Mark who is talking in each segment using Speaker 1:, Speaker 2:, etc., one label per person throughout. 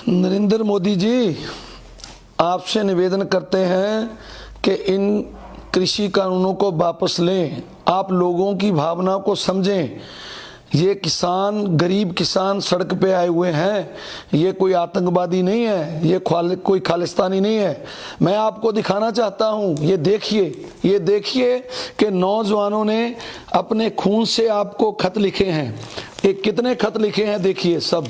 Speaker 1: नरेंद्र मोदी जी, आपसे निवेदन करते हैं कि इन कृषि कानूनों को वापस लें। आप लोगों की भावनाओं को समझें। ये किसान, गरीब किसान सड़क पे आए हुए हैं। ये कोई आतंकवादी नहीं है, ये कोई खालिस्तानी नहीं है। मैं आपको दिखाना चाहता हूँ, ये देखिए कि नौजवानों ने अपने खून से आपको खत लिखे हैं। ये कितने खत लिखे हैं देखिए, सब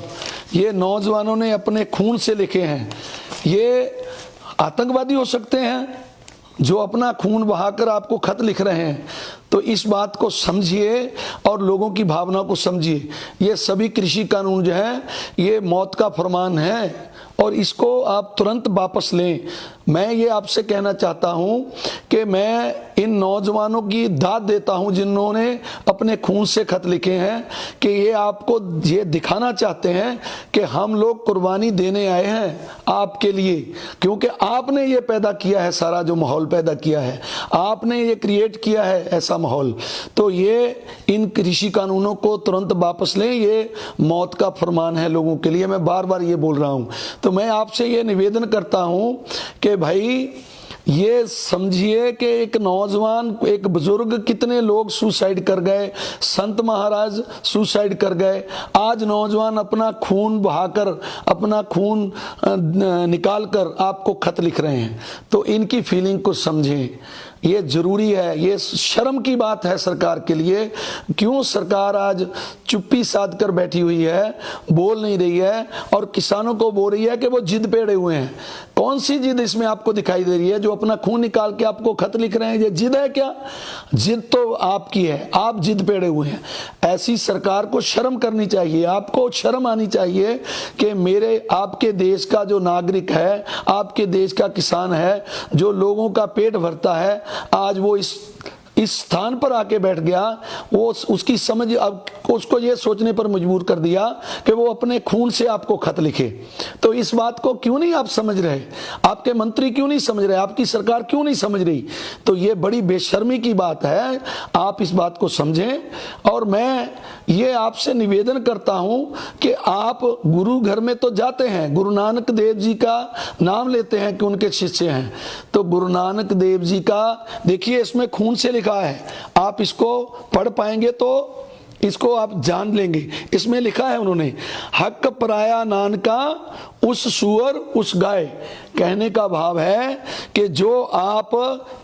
Speaker 1: ये नौजवानों ने अपने खून से लिखे हैं। ये आतंकवादी हो सकते हैं जो अपना खून बहाकर आपको खत लिख रहे हैं। तो इस बात को समझिए और लोगों की भावनाओं को समझिए। ये सभी कृषि कानून जो है ये मौत का फरमान है और इसको आप तुरंत वापस लें। मैं ये आपसे कहना चाहता हूं कि मैं इन नौजवानों की दाद देता हूं जिन्होंने अपने खून से खत लिखे हैं कि ये आपको ये दिखाना चाहते हैं कि हम लोग कुर्बानी देने आए हैं आपके लिए, क्योंकि आपने ये पैदा किया है, सारा जो माहौल पैदा किया है आपने ये क्रिएट किया है ऐसा माहौल। तो ये इन कृषि कानूनों को तुरंत वापस लें। ये मौत का फरमान है लोगों के लिए। मैं बार बार ये बोल रहा हूं। तो मैं आपसे ये निवेदन करता हूं कि भाई ये समझिए कि एक नौजवान, एक बुजुर्ग, कितने लोग सुसाइड कर गए, संत महाराज सुसाइड कर गए। आज नौजवान अपना खून बहाकर, अपना खून निकाल कर आपको खत लिख रहे हैं। तो इनकी फीलिंग को समझें, ये जरूरी है। ये शर्म की बात है सरकार के लिए। क्यों सरकार आज चुप्पी साध कर बैठी हुई है, बोल नहीं रही है और किसानों को बोल रही है कि वो जिद पे अड़े हुए हैं। कौन सी जिद इसमें आपको दिखाई दे रही है? जो अपना खून निकाल के आपको खत लिख रहे हैं, ये जिद है क्या? जिद तो आपकी है, आप जिद पे अड़े हुए हैं। ऐसी सरकार को शर्म करनी चाहिए। आपको शर्म आनी चाहिए कि मेरे, आपके देश का जो नागरिक है, आपके देश का किसान है, जो लोगों का पेट भरता है, आज वो इस स्थान पर आके बैठ गया। वो उसकी समझ अब उसको ये सोचने पर मजबूर कर दिया कि वो अपने खून से आपको खत लिखे। तो इस बात को क्यों नहीं आप समझ रहे? आपके मंत्री क्यों नहीं समझ रहे? आपकी सरकार क्यों नहीं समझ रही? तो ये बड़ी बेशर्मी की बात है। आप इस बात को समझें। और मैं ये आपसे निवेदन करता हूं कि आप गुरु घर में तो जाते हैं, गुरु नानक देव जी का नाम लेते हैं कि उनके शिष्य हैं। तो गुरु नानक देव जी का देखिए, इसमें खून से लिखा है। आप इसको पढ़ पाएंगे तो इसको आप जान लेंगे। इसमें लिखा है उन्होंने, हक पराया नानका उस सुअर उस गाय। कहने का भाव है कि जो आप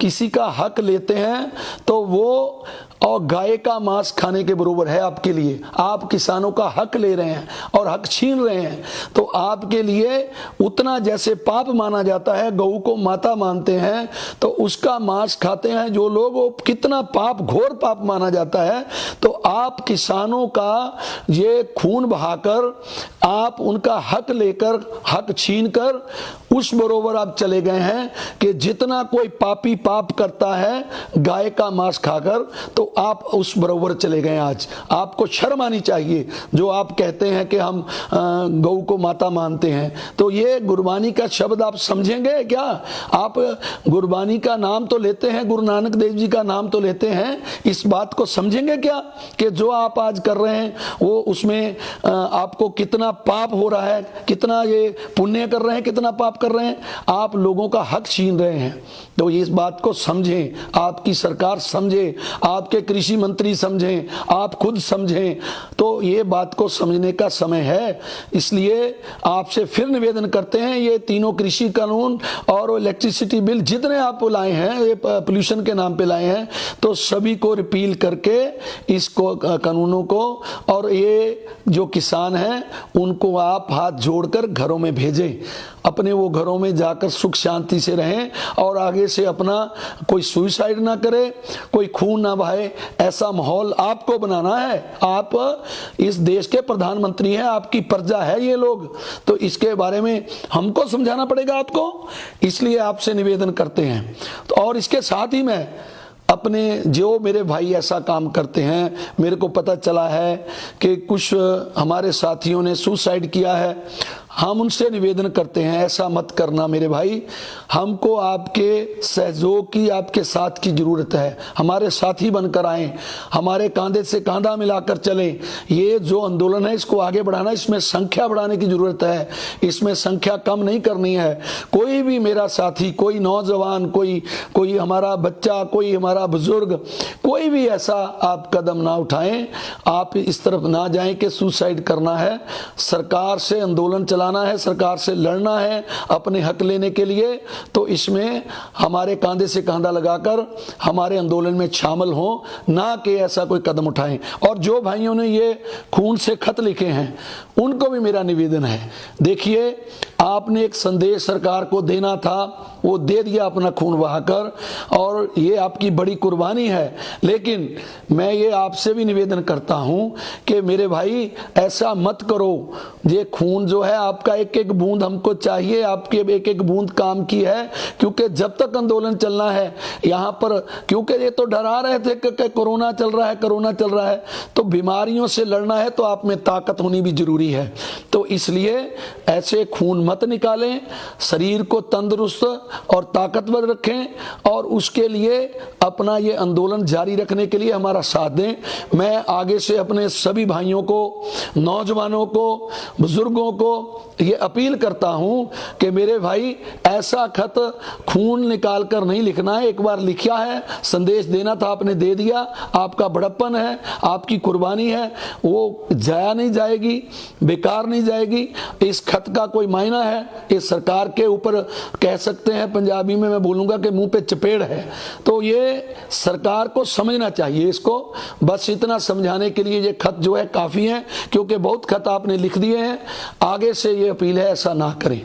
Speaker 1: किसी का हक लेते हैं तो वो और गाय का मांस खाने के बराबर है आपके लिए। आप किसानों का हक ले रहे हैं और हक छीन रहे हैं, तो आपके लिए उतना जैसे पाप माना जाता है, गऊ को माता मानते हैं, तो उसका मांस खाते हैं जो लोग, वो कितना पाप, घोर पाप माना जाता है। तो आप किसानों का ये खून बहाकर, आप उनका हक लेकर, हक छीन कर उस बरोबर आप चले गए हैं कि जितना कोई पापी पाप करता है गाय का मांस खाकर, तो आप उस बरोबर चले गए। आज आपको शर्म आनी चाहिए जो आप कहते हैं कि हम गौ को माता मानते हैं। तो ये गुरबानी का शब्द आप समझेंगे क्या? आप गुरबानी का नाम तो लेते हैं, गुरु नानक देव जी का नाम तो लेते हैं, इस बात को समझेंगे क्या कि जो आप आज कर रहे हैं वो उसमें आपको कितना पाप हो रहा है, कितना ये पुण्य कर रहे हैं, कितना पाप कर रहे हैं। आप लोगों का हक छीन रहे हैं। तो इस बात को समझें, आपकी सरकार समझे, आपके कृषि मंत्री समझें, आप खुद समझें। तो ये बात को समझने का समय है। इसलिए आपसे फिर निवेदन करते हैं, ये तीनों कृषि कानून और इलेक्ट्रिसिटी बिल जितने आप लाए हैं, ये पोल्यूशन के नाम पे लाए हैं, तो सभी को रिपील करके इसको, कानूनों को, और ये जो किसान हैं उनको आप हाथ जोड़कर घरों में भेजें। अपने वो घरों में जाकर सुख शांति से रहें और आगे से अपना कोई सुसाइड ना करे, कोई खून ना बहाए। ऐसा माहौल आपको बनाना है। आप इस देश के प्रधानमंत्री हैं, आपकी प्रजा है ये लोग, तो इसके बारे में हमको समझाना पड़ेगा आपको। इसलिए आपसे निवेदन करते हैं। तो और इसके साथ ही मैं अपने, जो मेरे भाई ऐसा काम करते हैं, मेरे को पता चला है कि कुछ हमारे साथियों ने सुसाइड किया है। हम उनसे निवेदन करते हैं ऐसा मत करना मेरे भाई। हमको आपके सहयोग की, आपके साथ की जरूरत है। हमारे साथी बनकर आए, हमारे कांधे से कांधा मिलाकर चले। ये जो आंदोलन है इसको आगे बढ़ाना, इसमें संख्या बढ़ाने की जरूरत है, इसमें संख्या कम नहीं करनी है। कोई भी मेरा साथी, कोई नौजवान, कोई हमारा बच्चा, कोई हमारा बुजुर्ग, कोई भी ऐसा आप कदम ना उठाएं, आप इस तरफ ना जाएं कि सुसाइड करना है। सरकार से आंदोलन चलाना है, सरकार से लड़ना है अपने हक लेने के लिए, तो इसमें हमारे कांधे से कांधा लगाकर हमारे आंदोलन में शामिल हो, ना कि ऐसा कोई कदम उठाएं। और जो भाइयों ने ये खून से खत लिखे हैं उनको भी मेरा निवेदन है, देखिए आपने एक संदेश सरकार को देना था, वो दे दिया अपना खून बहाकर, और ये आपकी बड़ी कुर्बानी है। लेकिन मैं ये आपसे भी निवेदन करता हूं कि मेरे भाई ऐसा मत करो। ये खून जो है आपका, एक एक बूंद हमको चाहिए, आपके एक एक बूंद काम की है। क्योंकि जब तक आंदोलन चलना है यहाँ पर, क्योंकि ये तो डरा रहे थे कि कोरोना चल रहा है, कोरोना चल रहा है, तो बीमारियों से लड़ना है तो आप में ताकत होनी भी जरूरी है। तो इसलिए ऐसे खून मत निकालें, शरीर को तंदुरुस्त और ताकतवर रखें, और उसके लिए अपना ये आंदोलन जारी रखने के लिए हमारा साथ दें। मैं आगे से अपने सभी भाइयों को, नौजवानों को, बुजुर्गों को ये अपील करता हूं कि मेरे भाई ऐसा खत खून निकाल कर नहीं लिखना है। एक बार लिखा है, संदेश देना था, आपने दे दिया, आपका बड़प्पन है, आपकी कुर्बानी है, वो जाया नहीं जाएगी, बेकार नहीं जाएगी। इस खत का कोई मायना है? इस सरकार के ऊपर कह सकते हैं, पंजाबी में मैं बोलूंगा कि मुंह पे चपेड़ है। तो ये सरकार को समझना चाहिए इसको। बस इतना समझाने के लिए ये खत जो है काफी है, क्योंकि बहुत खत आपने लिख दिए हैं। आगे से ये अपील है ऐसा ना करें।